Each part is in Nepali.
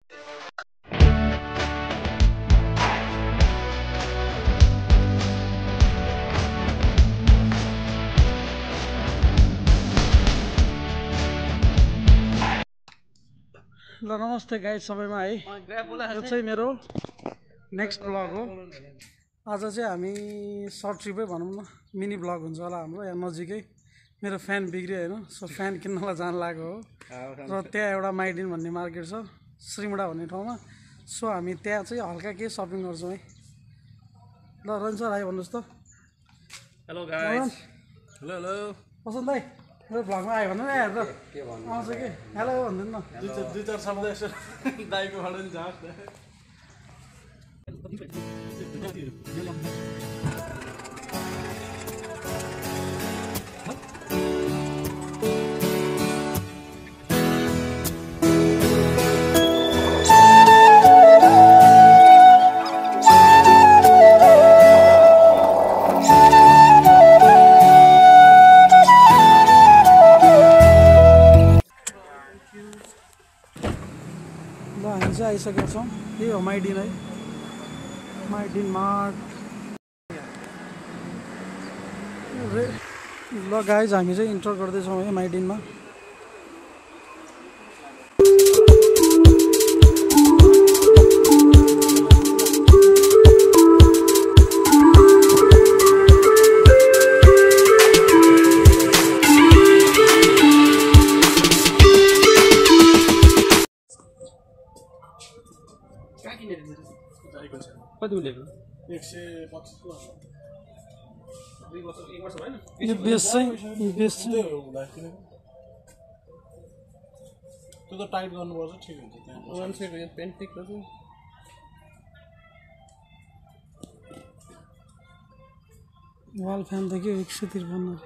ल नमस्ते गाइज सबैमा है। यो चाहिँ मेरो नेक्स्ट ब्लग हो। आज चाहिँ हामी सर्ट ट्रिपै भनौँ न, मिनी ब्लग हुन्छ होला हाम्रो यहाँ नजिकै। मेरो फ्यान बिग्रियो होइन, सो फ्यान किन्नलाई जान लागेको हो। र त्यहाँ एउटा माइडिन भन्ने मार्केट छ, श्रीमुडा भन्ने ठाउँमा। सो हामी त्यहाँ चाहिँ हल्का केही सपिङ गर्छौँ है। ल रन्छ राई भन्नुहोस् त। Hello guys. हेलो हेलो पसन्द भाइ मेरो भ्लगमा आयो भन्नु यार त आउँछ कि हेलो भन्दैन न। दुई चार शब्द यसो दाइको बाट नि जाँच हामी चाहिँ आइसकेका छौँ। यही हो माइडिन है, माइडिन मार्ट। ल गाइज हामी चाहिँ इन्टर गर्दैछौँ है माइडिनमा। कति उलेको 125 यो बेस चाहिँ त्यो त टाइट गर्नुपर्छ, ठिक हुन्छ। त्यहाँ 1 सेट यो पेन्ट टिक गर्छु। वाल फ्यान देखियो 153।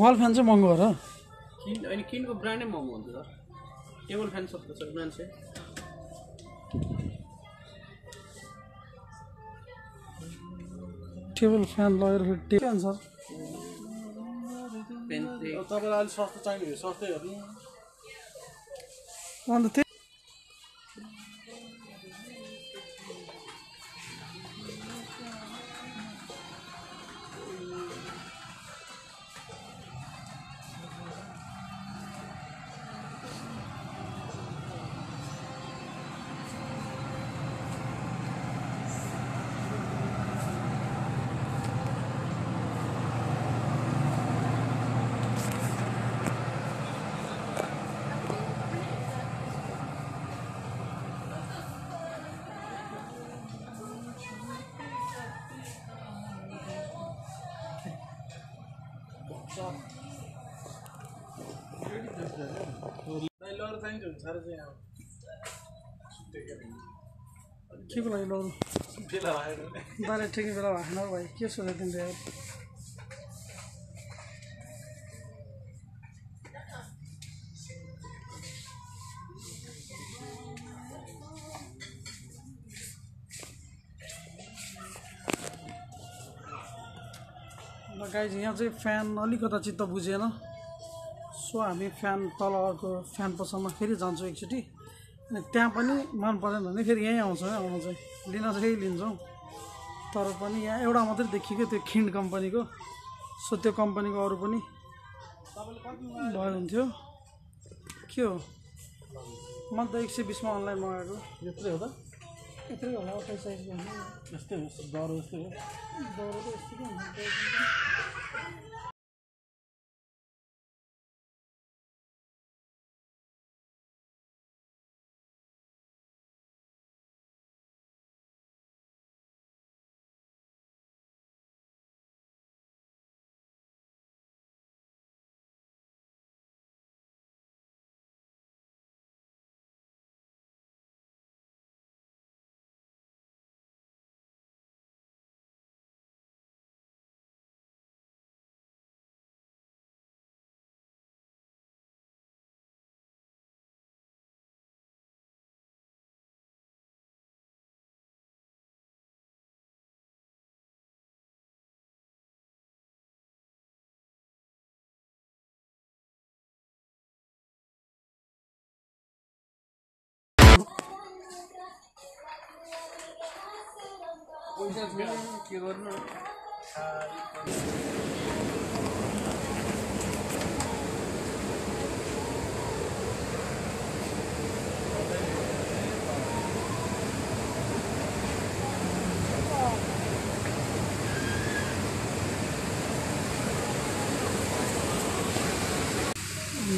वाल फ्यान चाहिँ महँगो हो र? अनि किनको ब्रान्डै महँगो हुन्छ त। टेबल फ्यान सस्तो छ मान्छे। टेबल फ्यान लगेर फेरि टेबल सर तपाईँलाई अलिक सस्तो चाहिने हो, सस्तै हेर्नु। अन्त त्यही लगेर चाहिन्छ भने साह्रै चाहिँ अब के को लागि लौरो बेला आएर दाले ठिकै बेला भएन हौ भाइ, के सोचेको तिमीले यार। ल गाइज यहाँ चाहिँ फ्यान अलिकता चित्त बुझेन, सो हामी फ्यान तलको फ्यान पसलमा फेरि जान्छौँ एकचोटि। अनि त्यहाँ पनि मन परेन भने फेरि यहीँ आउँछौँ है। आउनु चाहिँ लिन चाहिँ यही लिन्छौँ, तर पनि यहाँ एउटा मात्रै देखियो त्यो खिन्ड कम्पनीको। सो त्यो कम्पनीको अरू पनि भयो हुन्थ्यो। के हो म त 120मा अनलाइन मगाएको। यत्रै हो त, यत्रै होला 28 साइजको हुन्छ। यस्तै हो, दरो यस्तै हो। दरो त यस्तै हुन्छ। पैसा छैन के गर्नु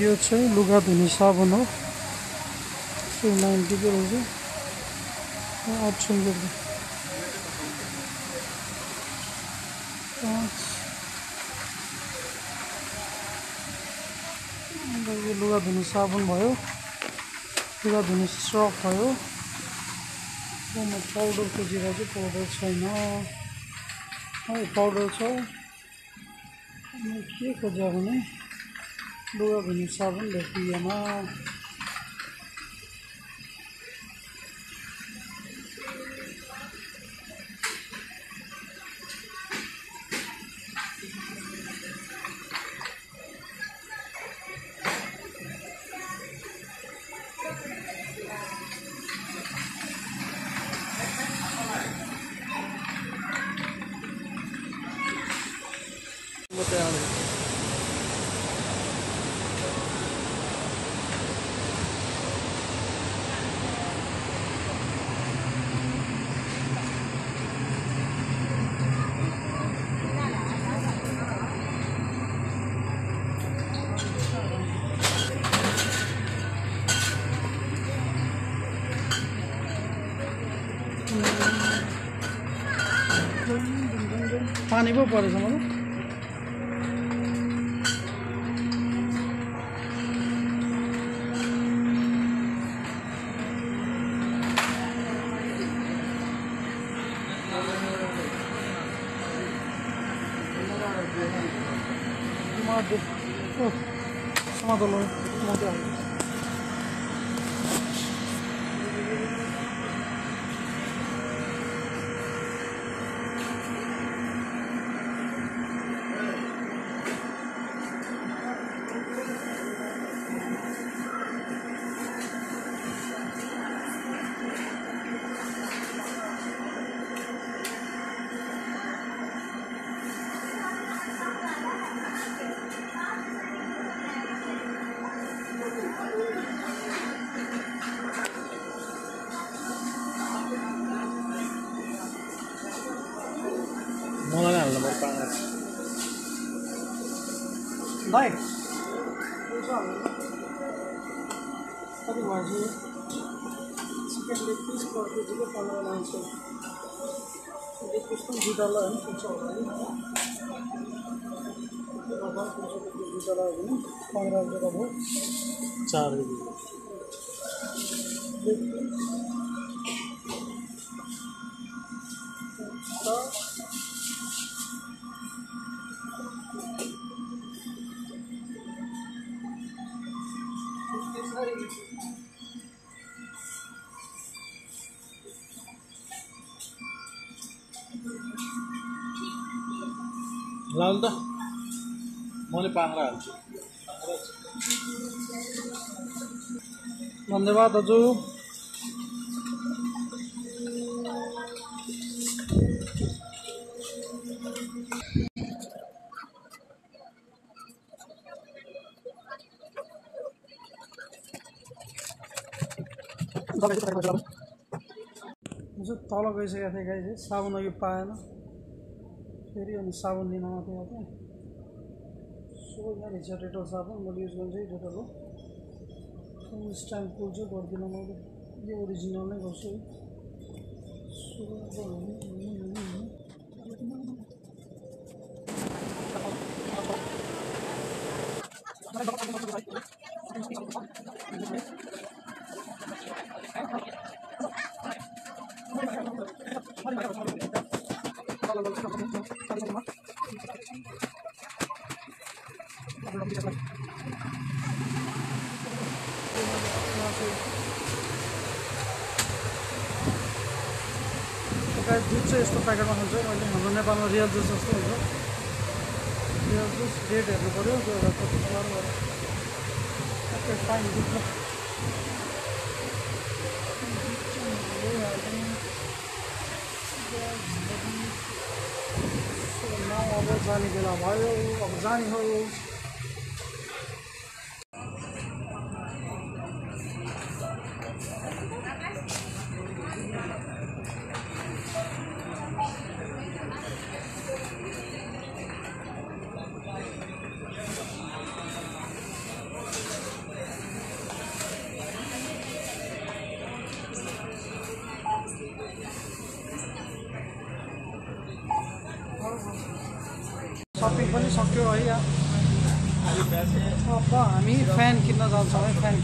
यो चाहिँ लुगा धुने साबुन हो 290 को रहेछ 800 रुपियाँ यो लुगा धुने साबुन भयो लुगा धुने सर्फ भयो पाउडर खोजेर चाहिँ पाउडर छैन पाउडर छ के खोज्यो भने लुगा धुने साबुन भेटिएन पानी पो परेछ मलाई समातो मलाई हाल्नु पर्छ पानी भाइ कति भयो चिकन लेग पिस पर केजीको 15 लेग पिस पनि $2 हो नि पुग्छ होला नि $2 हो भने 15 रुपियाँ भयो 4 रुपियाँ लाल त मैले पाङ्रा हाल्छु धन्यवाद दाजु तल गइसकेको थिएँ गाई चाहिँ साबुन अघि पाएन फेरि अनि साबुन लिन आएको थिएँ सबैजना छ डेटल साबुन मैले युज गर्छु डेटल हो स्ट्याम्प पुल चाहिँ गर्दिनँ मैले यो ओरिजिनल नै गर्छु दुध चाहिँ यस्तो प्याकेटमा खान्छ मैले हाम्रो नेपालमा रियल जुस जस्तो हुन्छ रियल जुस डेट हेर्नु पऱ्यो त्यो एउटा कति फाइन दुध अब जाने बेला भयो अब जाने हो सपिङ पनि सक्यो है यहाँ अब हामी फ्यान किन्न जान्छौँ है फ्यान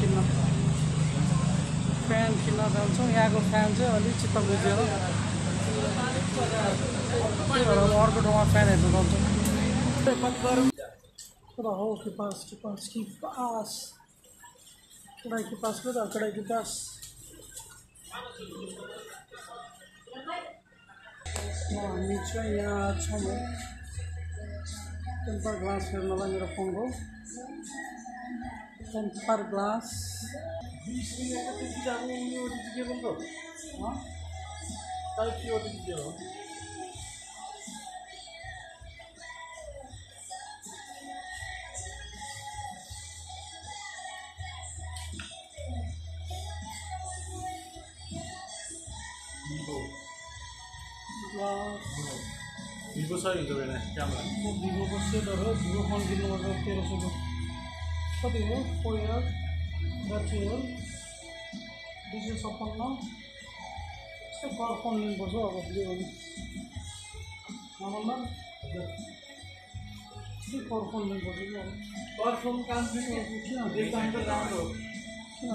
किन्न जान्छौँ यहाँको फ्यान चाहिँ अलिक चित्त बुझेर त्यही भएर अब अर्को ठाउँमा फ्यान हेर्नु जान्छौँ कता हो कि पास कडाई कि पास कता कडाई कि पास हामी चाहिँ यहाँ छौँ है टेम्पर ग्लास हेर्नलाई मेरो फोनको टेम्पर ग्लास Vivo छ हिजो बेला क्यामेरा भिभोको सेटहरू हो भिभो फोन किन्नुपर्छ 1300 कति हो 4 इयर ब्याट्री हो 256 यस्तै फोन लिनुपर्छ अब लियो भने नभन्दा यस्तै फोन लिनुपर्छ कि अब परफर्म काम पनि किन एकदम त राम्रो किन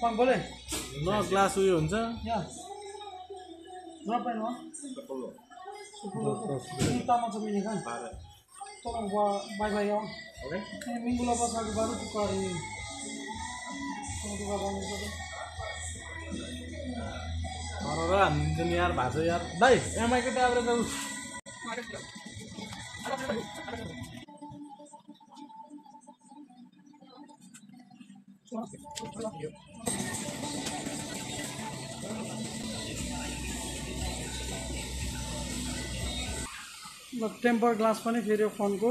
पाक बोले न ग्लास उयो हुन्छ यहाँ berapa ini? 10. Ini tamat semini kan? Tolong bye-bye ya. Oke. Ini minggu lepas aku baru tukar ini. Tolong tukar bang itu. Orang engineer bahasa यार. Dai, yang mai kita berapa tahu? Temper glass पनि फेरि फोनको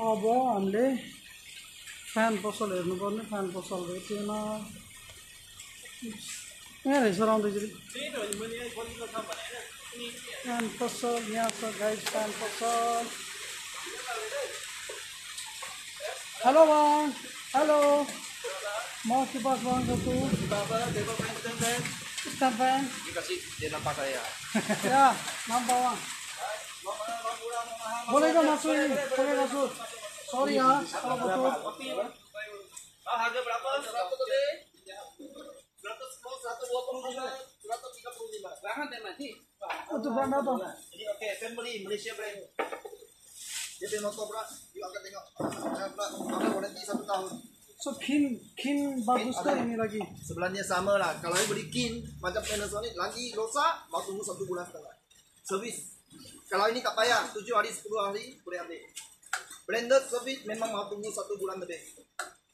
अब हामीले फ्यान पसल हेर्नुपर्ने फ्यान पसल भेटेन यहाँ रहेछ राउँदैछरी फ्यान पसल यहाँ छ गाइस फ्यान पसल हेलो बङ हेलो म के पास बङ गर्छु stamp fan Dikasih dia nampak saya. या नाम बाबा बोलेगा मासु बोलेगा मासु सॉरी यार kalau betul Harga berapa? 100 tadi. 125. Berapa teh mati? itu brand apa Ini oke, family Malaysia brand. Dia punya motor berat, yuk angkat tengok. Ada warranty 1 tahun. so kin bagus kah ini lagi Sebelahnya sama lah. Kalau you beli kin macam Panasonic lagi rosak, mau tunggu 1 bulan setengah. Servis. Kalau ini tak payah, 7 hari 10 hari boleh ambil. Branded service memang mau tunggu 1 bulan lebih.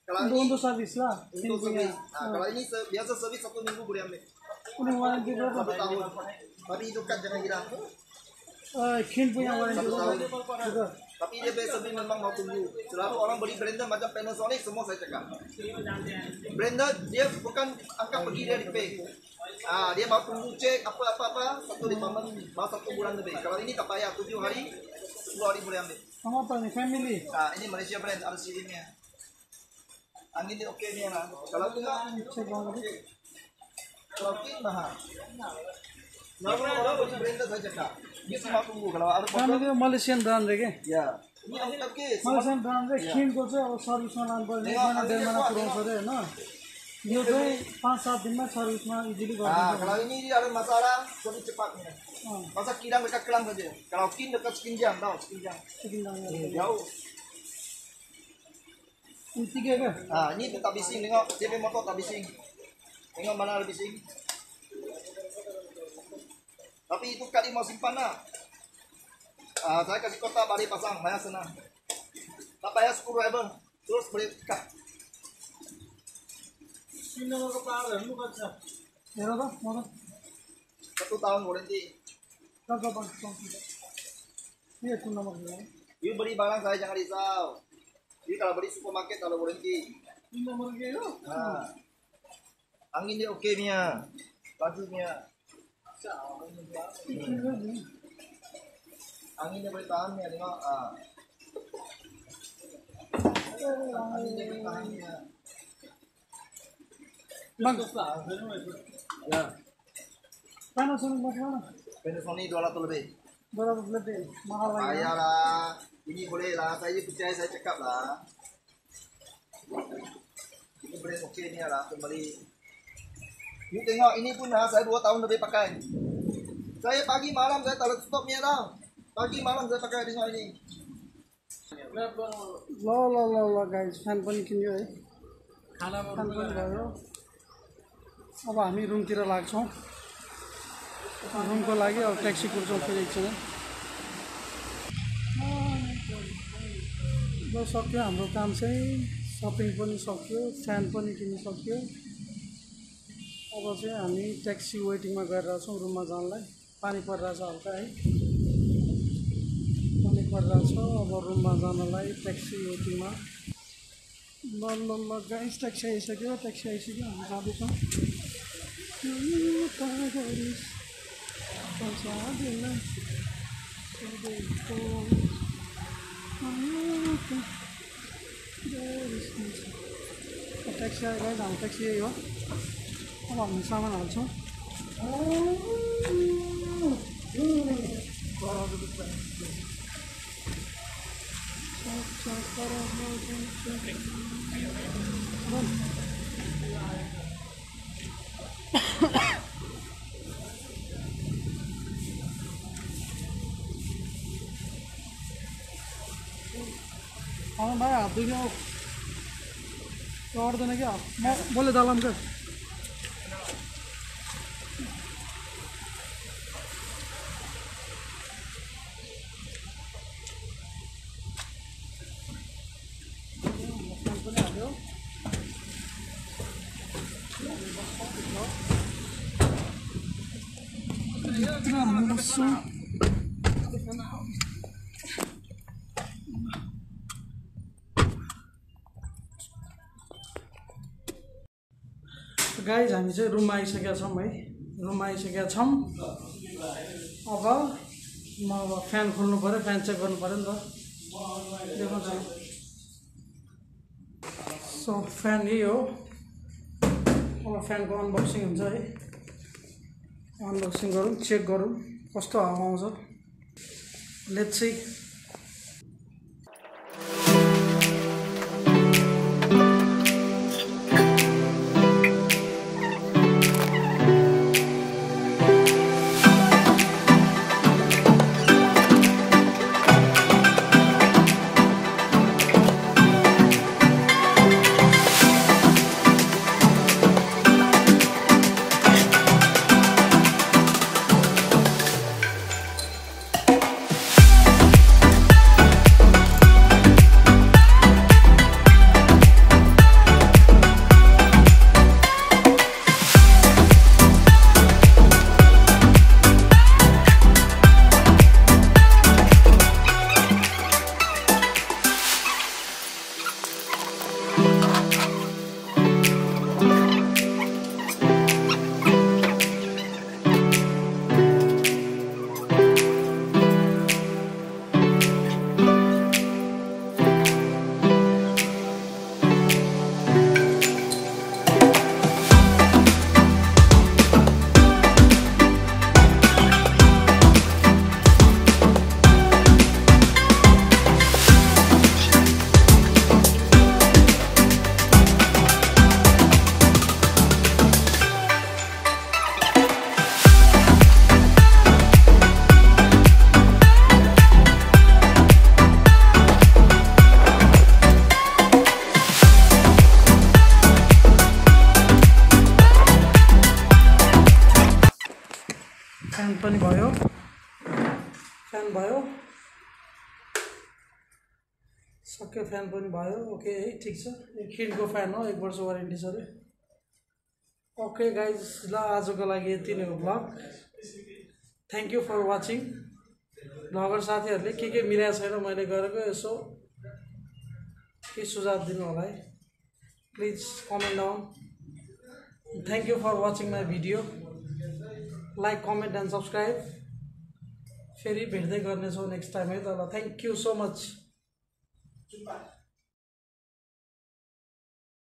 Kalau ini untuk servis lah untuk servis. Kalau ini biasa servis 1 minggu boleh ambil. ini warranty berapa 1 tahun. Tapi itu kan jangan hilang. kin punya warranty 1 tahun. juga Tapi dia biasa servis memang mau tunggu. Selalu orang beli branded macam Panasonic semua saya cakap. Branded dia bukan angkat pergi dia repair. Dia mau tunggu cek apa 1 department mau 1 bulan lebih. Kalau ini tak payah 7 hari 10 hari boleh ambil. sama apa nih family Ini Malaysia brand ada sirinya. Angin dia oke nih lah. Kalau enggak cek banget kalau king mahal. Kalau orang beli branded saya cakap. Dia semua tunggu kalau ada family problem. Malaysian brand रहेके Ya. Ini angin oke. Malaysian brand चाहिँ किनको चाहिँ अब सर्भिसमा लानुपर्ने 1 महिना 1.5 महिना पुऱ्याउँछ अरे होइन यो चाहिँ 5-7 दिनमा सर्भिसमा इजिली गरिदिन्छ Kalau ini dia ada masalah, servis cepat nih. Masa kilang dekat kelang saja. Kalau king dekat sekinjam, tahu sekinjam. Jauh. ini 3 ke Ini tak bising tengok. Dia punya motor tak bising. Tengok mana ada bising. Tapi itu kali mau simpan lah. Saya kasih kota balik pasang, banyak senang. Tak payah screwdriver, terus boleh cut. किन्नको कपडाहरू हेर्नु पर्छ हेर त म त 1 tahun warranty. ल Iya, itu nomor dia. You beli barang saya jangan risau. Jadi kalau beli supermarket kalau berhenti. Ini nomor dia. Nah, angin dia oke Mia, lajunya. Anginnya boleh tahan ya, tengok. Anginnya boleh tahan ya. Bang, Ya, Panasonic mana? Panasonic 200 lebih. Berapa lebih? Mahal lagi. Ayalah, ini boleh lah. Saya percaya, saya cakap lah. Ini brand oke ni lah, kembali. You tengok ini pun saya 2 tahun lebih pakai. Saya pagi malam saya taruh stopnya dah. Pagi malam saya pakai tengok ini. Lo guys, fan पनि किन्यो है fan पनि भयो अब हामी रुमतिर लाग्छौँ रुमको लागि अब ट्याक्सी कुर्छौँ फेरि एकछिन ल सक्यो हाम्रो काम चाहिँ सपिङ पनि सक्यो फ्यान पनि किनिसक्यो अब चाहिँ हामी ट्याक्सी वेटिङमा गरिरहेको छौँ रुममा जानलाई पानी परिरहेछ हल्का है पानी परिरहेछ अब रुममा जानलाई ट्याक्सी वेटिङमा ल गाइस ट्याक्सी आइसक्यो हामी जाँदैछौँ ट्याक्सी आयो गाइस हाम्रो ट्याक्सी यही हो अब हामी सामान हाल्छौँ भाइ हात दुख्यो अट्दैन क्या मैले दलाम क्या गाइज हामी चाहिँ रुममा आइसकेका छौँ है रुममा आइसकेका छौँ अब म अब फ्यान खोल्नु पऱ्यो फ्यान चेक गर्नु पऱ्यो नि त देखाउँछु सो फ्यान यही हो अब फ्यानको अनबक्सिङ हुन्छ है अनबक्सिङ गरौँ चेक गरौँ कस्तो हावा आउँछ लेट्स सी पनि भयो फ्यान भयो सक्यो फ्यान पनि भयो ओके है ठीक छ एक खिडको फ्यान हो 1 वर्ष वारेन्टी छ रे ओके गाइज ल आजको लागि यति नै हो blog thank you for watching blogger साथीहरूले के मिलाएको छैन मैले गरेको यसो के सुझाव दिनु होला है please comment down thank you for watching my video like comment and subscribe फेरि भेट्दै गर्नेछौँ नेक्स्ट टाइम है त ल थ्याङ्क यू सो मच